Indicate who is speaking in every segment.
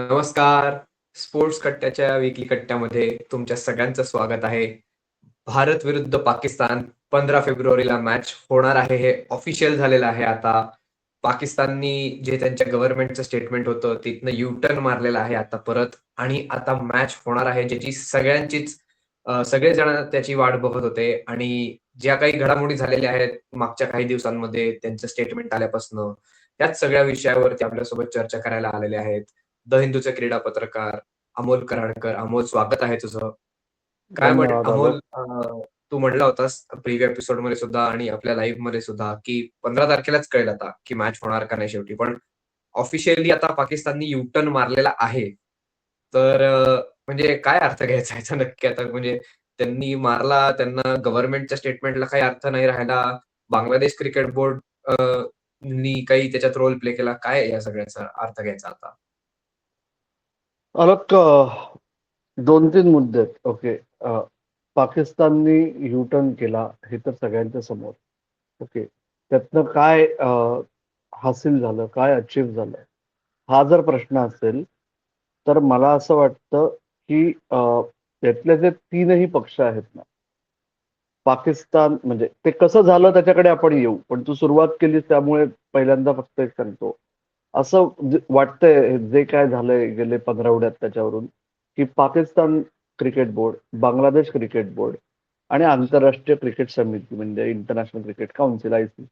Speaker 1: नमस्कार. स्पोर्ट्स कट्ट्याच्या विकली कट्ट्यामध्ये तुमच्या सगळ्यांचं स्वागत आहे. भारत विरुद्ध पाकिस्तान 15 फेब्रुवारीला मॅच होणार आहे हे ऑफिशियल झालेलं आहे आता. पाकिस्ताननी जे त्यांच्या गव्हर्नमेंटचं स्टेटमेंट होतं तिथनं यू टर्न मारलेलं आहे आता परत आणि आता मॅच होणार आहे ज्याची सगळ्यांचीच सगळेजण त्याची वाट बघत होते आणि ज्या काही घडामोडी झालेल्या आहेत मागच्या काही दिवसांमध्ये त्यांचं स्टेटमेंट आल्यापासनं, त्याच सगळ्या विषयावरती आपल्यासोबत चर्चा करायला आलेले आहेत. द हिंदूचे क्रीडा पत्रकार अमोल कराडकर. अमोल, स्वागत आहे तुझं. काय म्हण
Speaker 2: धन्यवाद
Speaker 1: अमोल,
Speaker 2: आदर.
Speaker 1: तू म्हणला होतास प्रिव्हियस एपिसोडमध्ये सुद्धा आणि आपल्या लाईव्हमध्ये सुद्धा, की 15 तारखेलाच कळेल आता, की मॅच होणार का नाही शेवटी. पण ऑफिशियली आता पाकिस्ताननी यू टर्न मारलेला आहे. तर म्हणजे काय अर्थ घ्यायचा याचा नक्की आता म्हणजे त्यांनी मारला, त्यांना गव्हर्नमेंटच्या स्टेटमेंटला काही अर्थ नाही राहिला. बांगलादेश क्रिकेट बोर्ड नी काही त्याच्यात रोल प्ले केला. काय या सगळ्याचा अर्थ घ्यायचा आता?
Speaker 2: अलग 2-3 मुद्दे आहेत. ओके. पाकिस्ताननी यू-टर्न केला हे तर सगळ्यांच्या समोर. ओके. त्यातनं काय हासिल झालं, काय अचीव्ह झालं, हा जर प्रश्न असेल, तर मला असं वाटतं, की त्यातले जे 3ही पक्ष आहेत ना, पाकिस्तान म्हणजे ते कसं झालं त्याच्याकडे आपण येऊ. पण तू सुरुवात केलीस त्यामुळे पहिल्यांदा फक्त एक सांगतो. असं वाटतंय जे काय झालंय गेले 15 आठवड्यात त्याच्यावरून, की Pakistan cricket board, Bangladesh cricket board आणि आंतरराष्ट्रीय क्रिकेट समिती म्हणजे इंटरनॅशनल क्रिकेट काउन्सिल ICC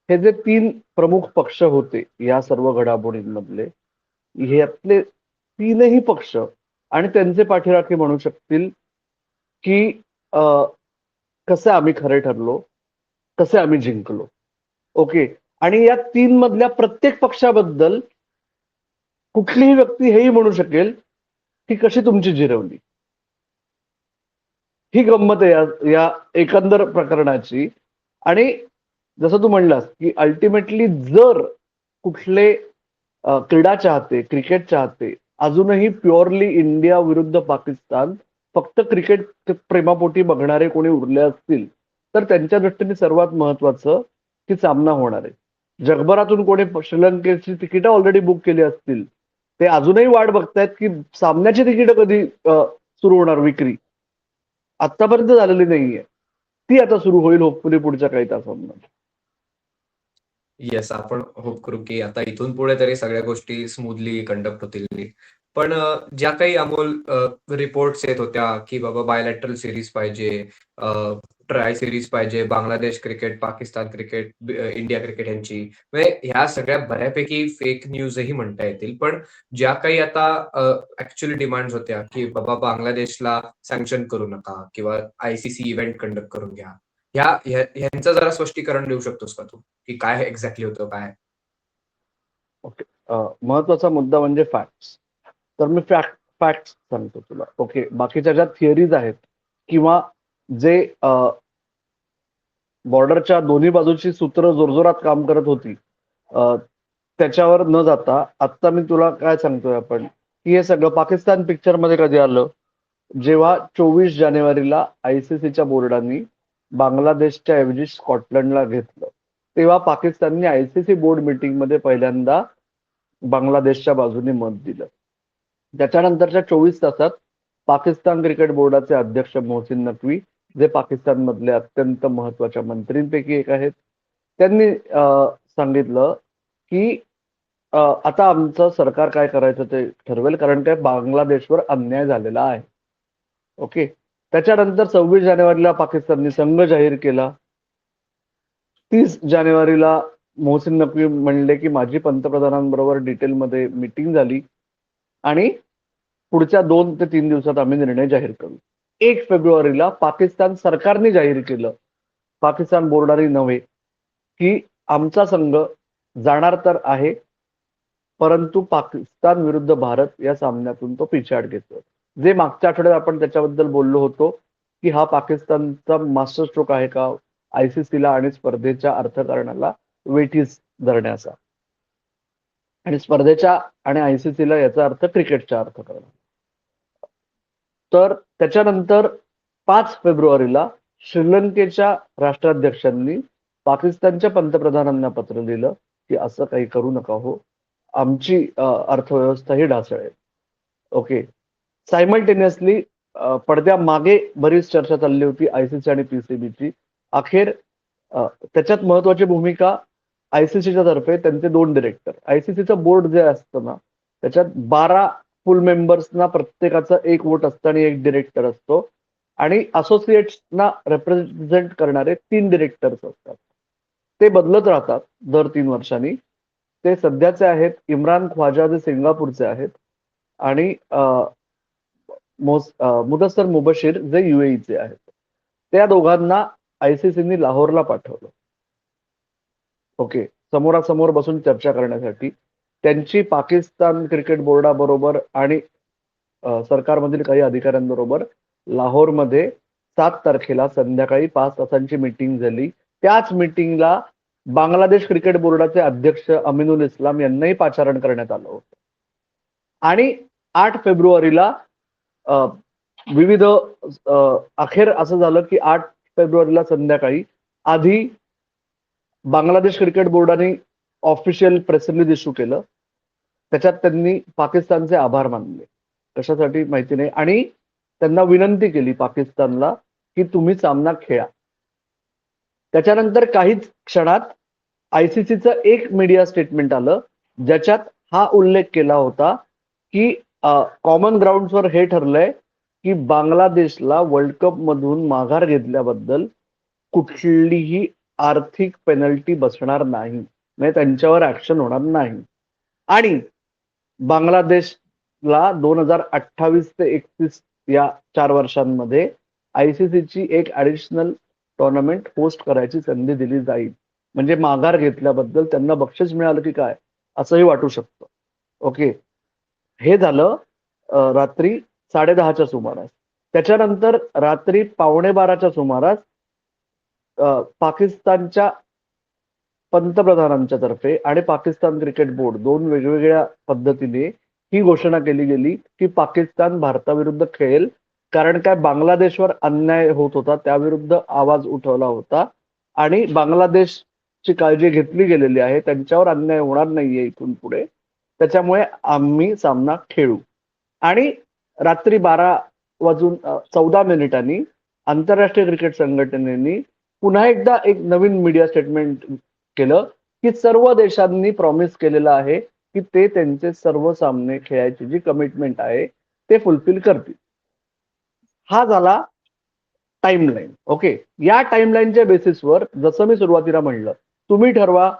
Speaker 2: हे जे 3 प्रमुख पक्ष होते या सर्व घडामोडींमधले, ह्यातले 3ही पक्ष आणि त्यांचे पाठीराखे म्हणू शकतील, की अ, कसे आम्ही खरे ठरलो, कसे आम्ही जिंकलो. ओके. आणि या 3 मधल्या प्रत्येक पक्षाबद्दल कुठलीही व्यक्ती हेही म्हणू शकेल, की कशी तुमची जिरवली. ही गंमत आहे या एकंदर प्रकरणाची. आणि जसं तू म्हणलास, की अल्टिमेटली जर कुठले क्रीडा चाहते, क्रिकेट चाहते, अजूनही प्युअरली इंडिया विरुद्ध पाकिस्तान फक्त क्रिकेट प्रेमापोटी बघणारे कोणी उरले असतील, तर त्यांच्या दृष्टीने सर्वात महत्वाचं की सामना होणार आहे. जगभरातून कोणी श्रीलंकेची तिकीटं ऑलरेडी बुक केली असतील, ते अजूनही वाट बघतायत की सामन्याची तिकीटं कधी सुरू होणार विक्री. आत्तापर्यंत झालेली नाहीये. ती आता सुरू होईल होपफुली पुढच्या काही तासांमध्ये.
Speaker 1: येस, आपण होप करू की आता इथून पुढे तरी सगळ्या गोष्टी स्मूथली कंडक्ट होतील. पण ज्या काही अमोल रिपोर्ट्स येत होत्या, की बाबा बायलॅटरल सीरीज पाहिजे, ट्राय सीरीज पाहिजे, Bangladesh cricket, Pakistan cricket, India cricket यांची. म्हणजे ह्या सगळ्या बऱ्यापैकी फेक न्यूजही म्हणता येतील. पण ज्या काही आता ॲक्चुअली डिमांड्स होत्या, की बाबा बांगलादेशला सँक्शन करू नका किंवा ICC इव्हेंट कंडक्ट करून घ्या. ह्यांचं जरा स्पष्टीकरण देऊ शकतोस का तू? की काय एक्झॅक्टली होतं काय?
Speaker 2: ओके. महत्वाचा मुद्दा म्हणजे फॅक्ट्स. तर मी फॅक्ट्स सांगतो तुला. ओके. बाकीच्या ज्या थिअरीज आहेत किंवा जे बॉर्डरच्या दोन्ही बाजूची सूत्र जोरजोरात काम करत होती, त्याच्यावर न जाता आत्ता मी तुला काय सांगतोय आपण, की हे सगळं पाकिस्तान पिक्चरमध्ये कधी आलं, जेव्हा 24 जानेवारीला ICCच्या बोर्डांनी बांगलादेशच्या ऐवजी स्कॉटलंडला घेतलं, तेव्हा पाकिस्तानने ICC बोर्ड मीटिंगमध्ये पहिल्यांदा बांगलादेशच्या बाजूने मत दिलं. त्याच्यानंतरच्या 24 तासात पाकिस्तान क्रिकेट बोर्डाचे अध्यक्ष मोहसिन नकवी, जे पाकिस्तानमधले अत्यंत महत्वाच्या मंत्रींपैकी एक आहेत, त्यांनी सांगितलं की आता आमचं सरकार काय करायचं ते ठरवेल, कारण काय बांगलादेशवर अन्याय झालेला आहे. ओके. त्याच्यानंतर 26 जानेवारीला पाकिस्तानने संघ जाहीर केला. 30 जानेवारीला मोहसिन नकवी म्हणले की माझी पंतप्रधानांबरोबर डिटेलमध्ये मीटिंग झाली आणि पुढच्या 2 ते 3 दिवसात आम्ही निर्णय जाहीर करू. 1 फेब्रुवारीला पाकिस्तान सरकारने जाहीर केलं, पाकिस्तान बोर्डाने नव्हे, की आमचा संघ जाणार तर आहे, परंतु पाकिस्तान विरुद्ध भारत या सामन्यातून तो पिछाड घेतो. जे मागच्या आठवड्यात आपण त्याच्याबद्दल बोललो होतो, की हा पाकिस्तानचा मास्टर स्ट्रोक आहे का ICCला आणि स्पर्धेच्या अर्थकारणाला वेठीस धरण्याचा. आणि स्पर्धेच्या आणि ICCला याचा अर्थ क्रिकेटच्या अर्थकारण. तर त्याच्यानंतर 5 फेब्रुवारीला श्रीलंकेच्या राष्ट्राध्यक्षांनी पाकिस्तानच्या पंतप्रधानांना पत्र लिहिलं, की असं काही करू नका हो. आमची अर्थव्यवस्था ही ढासळेल. ओके. सायमल्टेनियसली पडद्यामागे बरीच चर्चा चालली होती आयसीसी आणि पीसीबीची. अखेर त्याच्यात महत्वाची भूमिका आयसीसीच्या तर्फे त्यांचे 2 डिरेक्टर. आयसीसीचं बोर्ड जे असतं ना, त्याच्यात 12 फुल मेंबर्सना प्रत्येकाचा 1 वोट असतं आणि 1 डिरेक्टर असतो आणि असोसिएट्सना रिप्रेझेंट करणारे 3 डिरेक्टर्स असतात. ते बदलत राहतात दर 3 वर्षांनी. ते सध्याचे आहेत इम्रान ख्वाजा जे सिंगापूरचे आहेत आणि मुदस्सर मुबशीर जे UAEचे आहेत. त्या दोघांना आयसीसीने लाहोरला पाठवलं. ओके. समोरासमोर बसून चर्चा करण्यासाठी. त्यांची पाकिस्तान क्रिकेट बोर्डाबरोबर आणि सरकारमधील काही अधिकाऱ्यांबरोबर लाहोरमध्ये 7 तारखेला संध्याकाळी 5 तासांची मीटिंग झाली. त्याच मीटिंगला बांगलादेश क्रिकेट बोर्डाचे अध्यक्ष अमिनुल इस्लाम यांनाही पाचारण करण्यात आलं होतं. आणि 8 फेब्रुवारीला विविध अखेर असं झालं की 8 फेब्रुवारीला संध्याकाळी आधी बांगलादेश क्रिकेट बोर्डाने ऑफिशियल प्रेस रिलीज इश्यू केलं. त्याच्यात त्यांनी पाकिस्तानचे आभार मानले. कशासाठी माहिती नाही आणि त्यांना विनंती केली पाकिस्तानला की तुम्ही सामना खेळा. त्याच्यानंतर काहीच क्षणात आयसीसीचं एक मीडिया स्टेटमेंट आलं ज्याच्यात हा उल्लेख केला होता की कॉमन ग्राउंड्सवर हे ठरलंय की बांगलादेशला वर्ल्ड कप मधून माघार घेतल्याबद्दल कुठलीही आर्थिक पेनल्टी बसणार नाही, म्हणजे त्यांच्यावर ऍक्शन होणार नाही. आणि बांगलादेशला 2028 ते 31 या 4 वर्षांमध्ये आयसीसीची एक ऍडिशनल टुर्नामेंट होस्ट करायची संधी दिली जाईल. म्हणजे माघार घेतल्याबद्दल त्यांना बक्षीस मिळालं की काय असंही वाटू शकतं. ओके. हे झालं रात्री 10:30च्या सुमारास. त्याच्यानंतर रात्री 11:15च्या सुमारास पाकिस्तानच्या पंतप्रधानांच्या तर्फे आणि पाकिस्तान क्रिकेट बोर्ड 2 वेगवेगळ्या पद्धतीने ही घोषणा केली गेली की पाकिस्तान भारताविरुद्ध खेळेल. कारण काय बांगलादेशवर अन्याय होत होता त्याविरुद्ध आवाज उठवला होता आणि बांगलादेशची काळजी घेतली गेलेली आहे, त्यांच्यावर अन्याय होणार नाहीये इथून पुढे, त्याच्यामुळे आम्ही सामना खेळू. आणि रात्री 12:14 आंतरराष्ट्रीय क्रिकेट संघटनेने पुन्हा एकदा एक नवीन मीडिया स्टेटमेंट केलं की सर्व देशांनी प्रॉमिस केलेलं आहे की ते त्यांचे सर्व सामने खेळायची जी कमिटमेंट आहे ते फुलफिल करतील. हा झाला टाइमलाईन. ओके. या टाइमलाईनच्या बेसिसवर जसं मी सुरुवातीला म्हणलं, तुम्ही ठरवा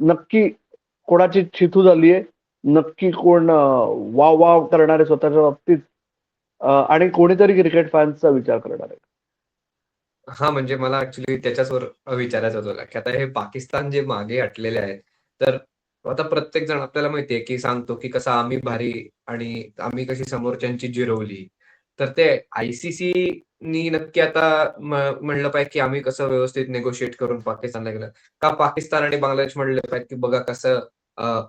Speaker 2: नक्की कोणाची चिथू झालीये, नक्की कोण वाव वाव करणारे स्वतःच्या बाबतीत आणि कोणीतरी क्रिकेट फॅन्सचा विचार करणार आहे.
Speaker 1: हा म्हणजे मला ऍक्च्युली त्याच्याचवर विचारायचं होतं की आता हे पाकिस्तान जे मागे हटलेले आहेत, तर आता प्रत्येक जण आपल्याला माहितीये की सांगतो की कसं आम्ही भारी आणि आम्ही कशी समोरच्यांची जिरवली. तर ते आयसीसीनी नक्की आता म्हणलं पाहिजे की आम्ही कसं व्यवस्थित निगोशिएट करून पाकिस्तानला गेलं. का पाकिस्तान आणि बांगलादेश म्हणले पाहिजे की बघा कसं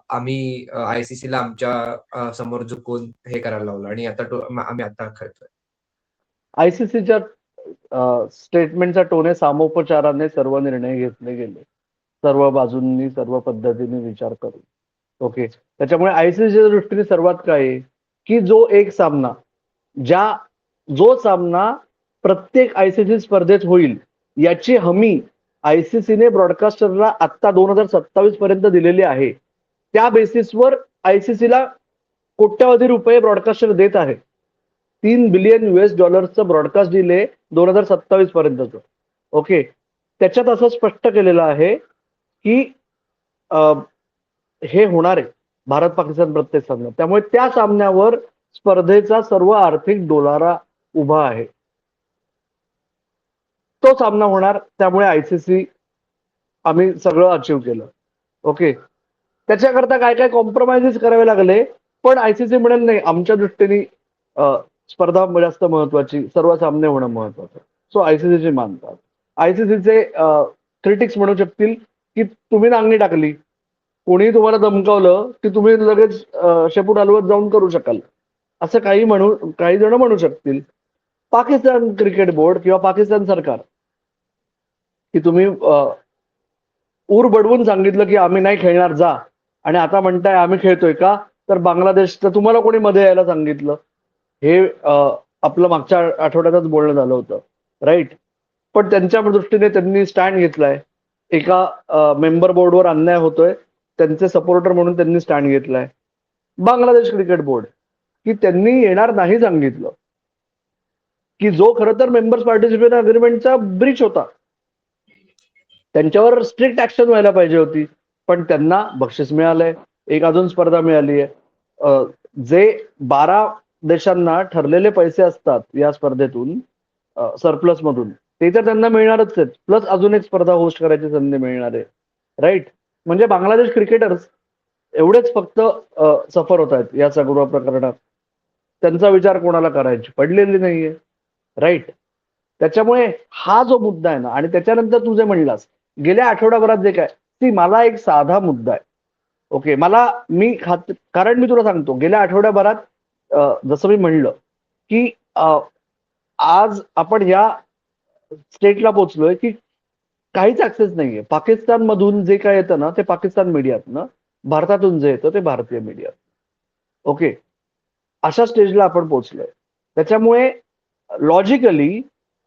Speaker 1: आम्ही आयसीसीला आमच्या समोर झुकून हे करायला लावलं आणि आता आम्ही आता खेळतोय.
Speaker 2: आयसीसीच्या स्टेटमेंटचा टोन आहे सामोपचाराने सर्व निर्णय घेतले गेले, सर्व बाजूंनी सर्व पद्धतीने विचार करून. ओके. त्याच्यामुळे आयसीसीच्या दृष्टीने सर्वात काय आहे की जो सामना प्रत्येक आयसीसी स्पर्धेत होईल याची हमी आयसीसीने ब्रॉडकास्टरला आता 2027 पर्यंत दिलेली आहे. त्या बेसिसवर आयसीसीला कोट्यावधी रुपये ब्रॉडकास्टर देत आहेत. $3 बिलियन ब्रॉडकास्ट डील आहे 2027 पर्यंतचं. ओके. त्याच्यात असं स्पष्ट केलेलं आहे की हे होणार आहे भारत पाकिस्तान प्रत्येक सामना. त्यामुळे त्या सामन्यावर स्पर्धेचा सर्व आर्थिक डोलारा उभा आहे. तो सामना होणार. त्यामुळे आयसीसी आम्ही सगळं अचीव केलं. ओके. त्याच्याकरता काय काय कॉम्प्रोमाइजेस करावे लागले, पण आयसीसी म्हणेल नाही आमच्या दृष्टीने स्पर्धा जास्त महत्वाची, सर्व सामने होणं महत्वाचं. सो आयसीसीचे मानतात. आयसीसीचे क्रिटिक्स म्हणू शकतील की तुम्ही नांगणी टाकली, कोणीही तुम्हाला धमकावलं की तुम्ही लगेच शेपूट हलवत जाऊन करू शकाल, असं काही जण म्हणू शकतील. पाकिस्तान क्रिकेट बोर्ड किंवा पाकिस्तान सरकार की तुम्ही ऊर बडवून सांगितलं की आम्ही नाही खेळणार जा, आणि आता म्हणताय आम्ही खेळतोय का? तर बांगलादेश, तर तुम्हाला कोणी मध्ये यायला सांगितलं? हे आपलं मागच्या आठवड्यातच बोलणं झालं होतं, राईट? पण त्यांच्या दृष्टीने त्यांनी स्टँड घेतलाय. एका मेंबर बोर्डवर अन्याय होतोय, त्यांचे सपोर्टर म्हणून त्यांनी स्टँड घेतलाय. बांगलादेश क्रिकेट बोर्ड, की त्यांनी येणार नाही सांगितलं, की जो खरं तर मेंबर्स पार्टिसिपेशन अग्रीमेंटचा ब्रीच होता. त्यांच्यावर स्ट्रिक्ट ऍक्शन व्हायला पाहिजे होती, पण त्यांना बक्षीस मिळालंय. एक अजून स्पर्धा मिळाली आहे. जे 12 देशांना ठरलेले पैसे असतात या स्पर्धेतून, सरप्लस मधून, ते तर त्यांना मिळणारच आहेत. प्लस अजून एक स्पर्धा होस्ट करायची संधी मिळणार आहे, राईट? म्हणजे बांगलादेश क्रिकेटर्स एवढेच फक्त सफर होत आहेत या सगळ्या प्रकरणात. त्यांचा विचार कोणाला करायची पडलेली नाहीये, राईट? त्याच्यामुळे हा जो मुद्दा आहे ना, आणि त्याच्यानंतर तू जे म्हणलास गेल्या आठवड्याभरात जे काय, ती मला एक साधा मुद्दा आहे. ओके, कारण मी तुला सांगतो, गेल्या आठवड्याभरात जसं मी म्हणलं, की आज आपण या स्टेटला पोहोचलोय की काहीच ऍक्सेस नाहीये. पाकिस्तान मधून जे काय येतं ना, ते पाकिस्तान मीडियातनं, भारतातून जे येतं ते भारतीय मीडियात. ओके, अशा स्टेजला आपण पोहोचलोय. त्याच्यामुळे लॉजिकली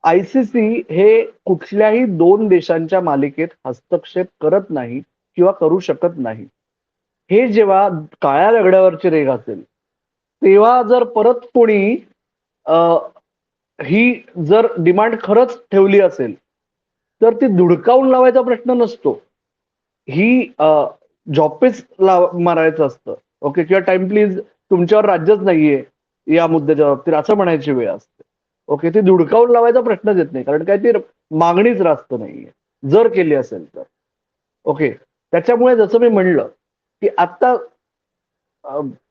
Speaker 2: आयसीसी हे कुठल्याही 2 देशांच्या मालिकेत हस्तक्षेप करत नाही किंवा करू शकत नाही. हे जेव्हा काळ्या दगडावरची रेघ असेल, तेव्हा जर परत कोणी ही जर डिमांड खरंच ठेवली असेल, तर ती धुडकावून लावायचा प्रश्न नसतो. ही झॉपेच मारायचं असतं. ओके, किंवा टाइम प्लीज, तुमच्यावर राज्यच नाहीये या मुद्द्याच्या बाबतीत, असं म्हणायची वेळ असते. ओके, ती धुडकावून लावायचा प्रश्नच येत नाही, कारण काय ती मागणीच रास्त नाहीये, जर केली असेल तर. ओके, त्याच्यामुळे जसं मी म्हणलं, की आता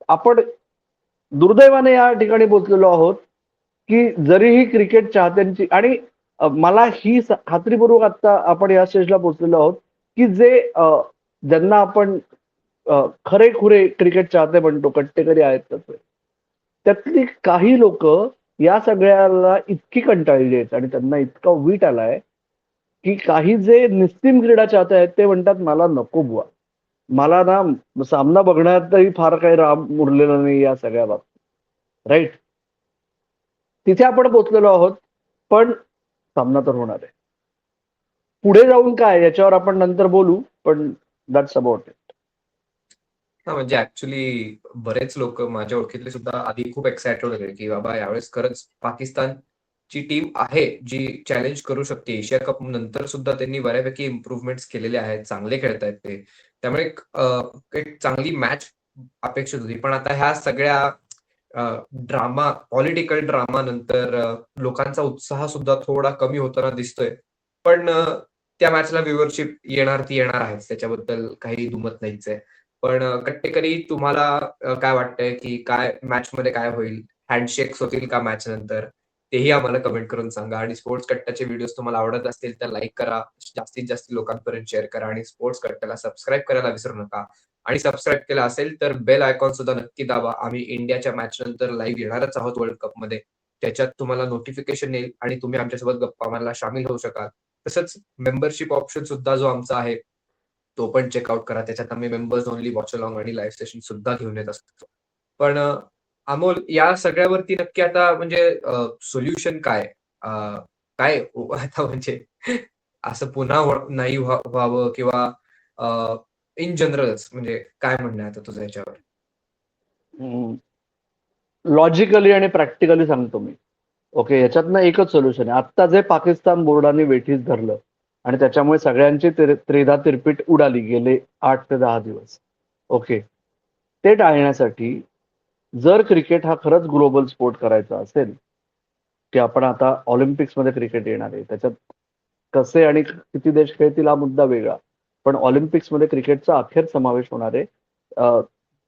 Speaker 2: आपण दुर्दैवाने या ठिकाणी पोहोचलेलो आहोत, की जरीही क्रिकेट चाहत्यांची, आणि मला ही खात्रीपूर्वक आता आपण या स्टेजला पोहोचलेलो आहोत, की ज्यांना आपण खरे-खुरे क्रिकेट चाहते म्हणतो, कट्टेकरी आहेत तसे, त्यातली काही लोक या सगळ्याला इतकी कंटाळली आहेत आणि त्यांना इतका वीट आलाय, की काही जे निस्सीम क्रीडा चाहते आहेत ते म्हणतात, मला नको बुवा, मला ना सामना बघण्यातही फार काही राम उरलेला नाही या सगळ्या बाबतीत, राईट? तिथे आपण पोहोचलेलो आहोत, पण सामना तर होणार आहे. पुढे जाऊन काय याच्यावर आपण नंतर बोलू, पण दॅट्स अबाउट इट.
Speaker 1: हां, म्हणजे ॲक्चुअली बरेच लोक माझ्या ओळखीतले सुद्धा आधी खूप एक्सायटेड होते, की बाबा यावेळेस खरंच पाकिस्तानची टीम आहे, जी चॅलेंज करू शकते. एशिया कप नंतर सुद्धा त्यांनी बऱ्यापैकी इम्प्रूव्हमेंट्स केलेले आहेत. चांगले खेळतायत ते. त्यामुळे एक चांगली मॅच अपेक्षित होती. पण आता ह्या सगळ्या ड्रामा, पॉलिटिकल ड्रामा नंतर लोकांचा उत्साह सुद्धा थोडा कमी होताना दिसतोय. पण त्या मॅचला व्ह्यूअरशिप येणार ती येणार आहेच. त्याच्याबद्दल काही दुमत नाहीच आहे. पण कट्टेकरी, तुम्हाला काय वाटतंय, की काय मॅचमध्ये काय होईल? हँडशेक्स होतील का मॅच नंतर? तेही आम्हाला कमेंट करून सांगा. आणि स्पोर्ट्स कट्टाचे व्हिडिओज तुम्हाला आवडत असतील तर लाईक करा. जास्तीत जास्त लोकांपर्यंत शेअर करा आणि स्पोर्ट्स कट्टाला सबस्क्राईब करायला विसरू नका. आणि सबस्क्राईब केलं असेल तर बेल आयकॉन सुद्धा नक्की दाबा. आम्ही इंडियाच्या मॅच नंतर लाईव्ह येणारच आहोत वर्ल्ड कपमध्ये. त्याच्यात तुम्हाला नोटिफिकेशन येईल आणि तुम्ही आमच्यासोबत गप्पा मारायला शामील होऊ शकाल. तसंच मेंबरशिप ऑप्शन सुद्धा जो आमचा आहे, तो पण चेकआउट करा. त्याच्यात आम्ही मेंबर्स ओन्ली वॉच अलाँग आणि लाईव्ह सेशन सुद्धा घेऊन येत असतो. पण अमोल, या सगळ्यावरती नक्की आता म्हणजे सोल्युशन काय? अ, काय आता म्हणजे असं पुन्हा नाही व्हावं किंवा इन जनरलच म्हणजे काय म्हणणं आहे आता तुझं याच्यावर?
Speaker 2: लॉजिकली आणि प्रॅक्टिकली सांगतो मी. ओके, याच्यातनं एकच सोल्युशन आहे. आत्ता जे पाकिस्तान बोर्डाने वेठीस धरलं आणि त्याच्यामुळे सगळ्यांची त्रेधा तिरपीट उडाली गेले 8 ते 10 दिवस. ओके, ते टाळण्यासाठी जर क्रिकेट हा खरंच ग्लोबल स्पोर्ट करायचा असेल, की आपण आता ऑलिम्पिक्समध्ये क्रिकेट येणार आहे, त्याच्यात कसे आणि किती देश खेळतील हा मुद्दा वेगळा, पण ऑलिम्पिक्समध्ये क्रिकेटचा अखेर समावेश होणार आहे.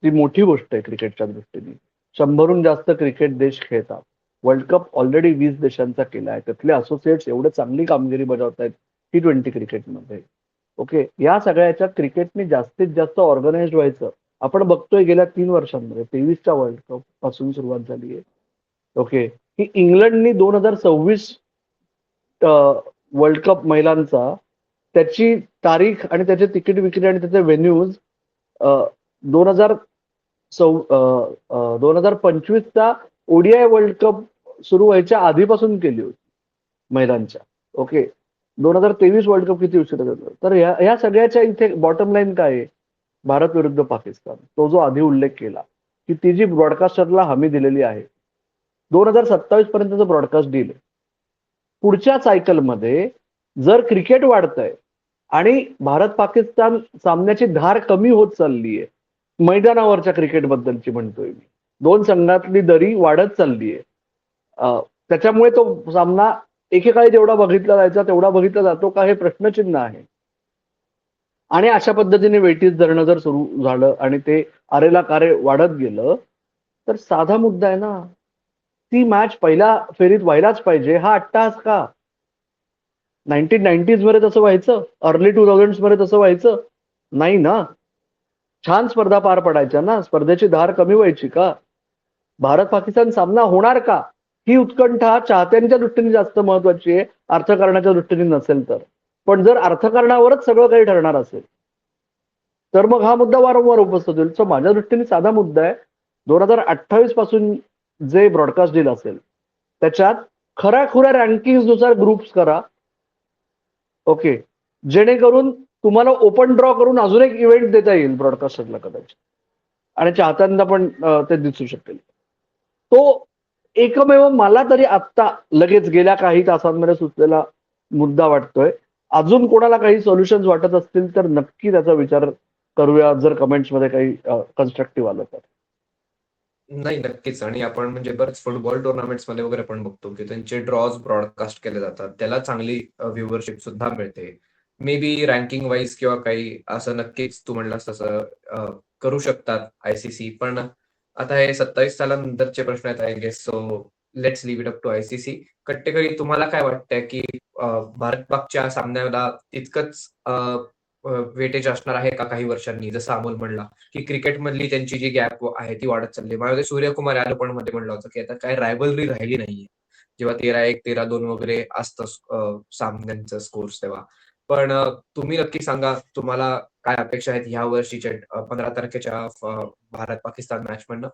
Speaker 2: ती मोठी गोष्ट आहे क्रिकेटच्या दृष्टीने. 100हून जास्त क्रिकेट देश खेळतात. वर्ल्ड कप ऑलरेडी 20 देशांचा केला आहे. त्यातले असोसिएट्स एवढे चांगली कामगिरी बजावत आहेत T20 क्रिकेटमध्ये. ओके, या सगळ्याच्या क्रिकेटने जास्तीत जास्त ऑर्गनाइज्ड व्हायचं आपण बघतोय गेल्या 3 वर्षांमध्ये. 23च्या वर्ल्ड कप पासून सुरुवात झाली आहे. ओके, की इंग्लंडनी 2026 वर्ल्ड कप महिलांचा, त्याची तारीख आणि त्याचे तिकीट विक्री आणि त्याचे व्हेन्यूज 2025चा ओडीआय वर्ल्ड कप सुरू व्हायच्या आधीपासून केली होती महिलांच्या. ओके. 2023 वर्ल्ड कप किती उशिरा झाला. तर ह्या सगळ्याच्या इथे बॉटम लाईन काय आहे? भारत विरुद्ध पाकिस्तान, तो जो आधी उल्लेख केला की ती जी ब्रॉडकास्टरला हमी दिलेली आहे 2027 पर्यंतचं ब्रॉडकास्ट डील आहे. पुढच्या सायकलमध्ये जर क्रिकेट वाढतंय आणि भारत पाकिस्तान सामन्याची धार कमी होत चालली आहे, मैदानावरच्या क्रिकेटबद्दलची म्हणतोय मी, दोन संघातली दरी वाढत चालली आहे, त्याच्यामुळे तो सामना एकेकाळी जेवढा बघितला जायचा तेवढा बघितला जातो का हे प्रश्नचिन्ह आहे. आणि अशा पद्धतीने वेटीज धरणं जर सुरू झालं आणि ते आरेला कारे वाढत गेलं तर साधा मुद्दा आहे ना, ती मॅच पहिल्या फेरीत व्हायलाच पाहिजे. हा अट्टहास का? 1990s मध्ये तसं व्हायचं? अर्ली 2000s मध्ये तसं व्हायचं? नाही ना. छान स्पर्धा पार पडायच्या ना, स्पर्धेची धार कमी व्हायची का? भारत पाकिस्तान सामना होणार का? ही उत्कंठा चाहत्यांच्या दृष्टीने जास्त महत्वाची आहे, अर्थकारणाच्या दृष्टीने नसेल तर. पण जर अर्थकारणावरच सगळं काही ठरणार असेल तर मग हा मुद्दा वारंवार उपस्थित होईल. सो माझ्या दृष्टीने साधा मुद्दा आहे, 2028 पासून जे ब्रॉडकास्ट डील असेल त्याच्यात खऱ्याखुऱ्या रँकिंग नुसार ग्रुप्स करा. ओके. जेणेकरून तुम्हाला ओपन ड्रॉ करून अजून एक इव्हेंट देता येईल ब्रॉडकास्टरला कदाचित, आणि चाहत्यांना पण ते दिसू शकेल. तो एकमेव मला तरी आत्ता लगेच गेल्या काही तासांमध्ये सुचलेला मुद्दा वाटतोय. अजून कोणाला काही सोल्युशन्स वाटत असतील तर नक्की त्याचा विचार करूया, जर कमेंट्समध्ये काही कन्स्ट्रक्टिव्ह आलं तर.
Speaker 1: नाही, नक्कीच. आणि आपण म्हणजे बरेच फुटबॉल टुर्नामेंट्समध्ये वगैरे पण बघतो की त्यांचे ड्रॉज ब्रॉडकास्ट केले जातात. त्याला चांगली व्ह्यूवरशिप सुद्धा मिळते. मे बी रँकिंग वाईज किंवा काही असं नक्कीच तू म्हणलास तसं करू शकतात आयसीसी. पण आता हे 27 सालानंतरचे प्रश्न आहेत I guess. So let's leave it up to ICC. कट्टेकरी, तुम्हाला काय वाटतंय की भारत पाकच्या सामन्याला तितकंच वेटेज असणार आहे का काही वर्षांनी? जसं अमोल म्हणला की क्रिकेटमधली त्यांची जी गॅप आहे ती वाढत चालली आहे. माझ्या सूर्यकुमार यादव पण मध्ये म्हणलं होतं की आता काय रायव्हलरी राहिली नाहीये. जेव्हा 13-1, 13-2 वगैरे असतं सामन्यांचं स्कोर्स तेव्हा. पण तुम्ही नक्की सांगा तुम्हाला काय अपेक्षा आहेत ह्या वर्षीच्या 15 तारखेच्या भारत-पाकिस्तान मॅचमधनं?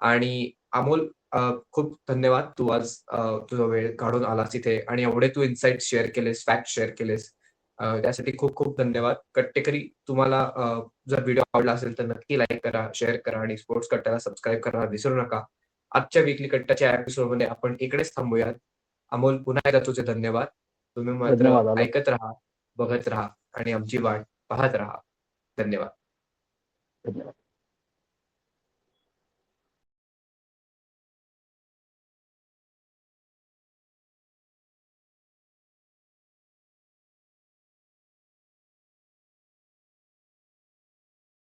Speaker 1: आणि अमोल, खूप धन्यवाद. तू आज तुझा वेळ काढून आलास इथे आणि एवढे तू इन्साईट शेअर केलेस, फॅक्ट शेअर केलेस. त्यासाठी खूप खूप धन्यवाद. कट्टेकरी, तुम्हाला जर व्हिडिओ आवडला असेल तर नक्की लाईक करा, शेअर करा आणि स्पोर्ट्स कट्ट्याला सबस्क्राईब करायला विसरू नका. आजच्या वीकली कट्ट्याच्या एपिसोडमध्ये आपण इकडेच थांबूयात. अमोल, पुन्हा एकदा तुझे धन्यवाद. तुम्ही मात्र
Speaker 2: धन्यवाद आलोक.
Speaker 1: ऐकत राहा, बघत राहा आणि आमची वाट पाहत राहा. धन्यवाद.
Speaker 2: धन्यवाद.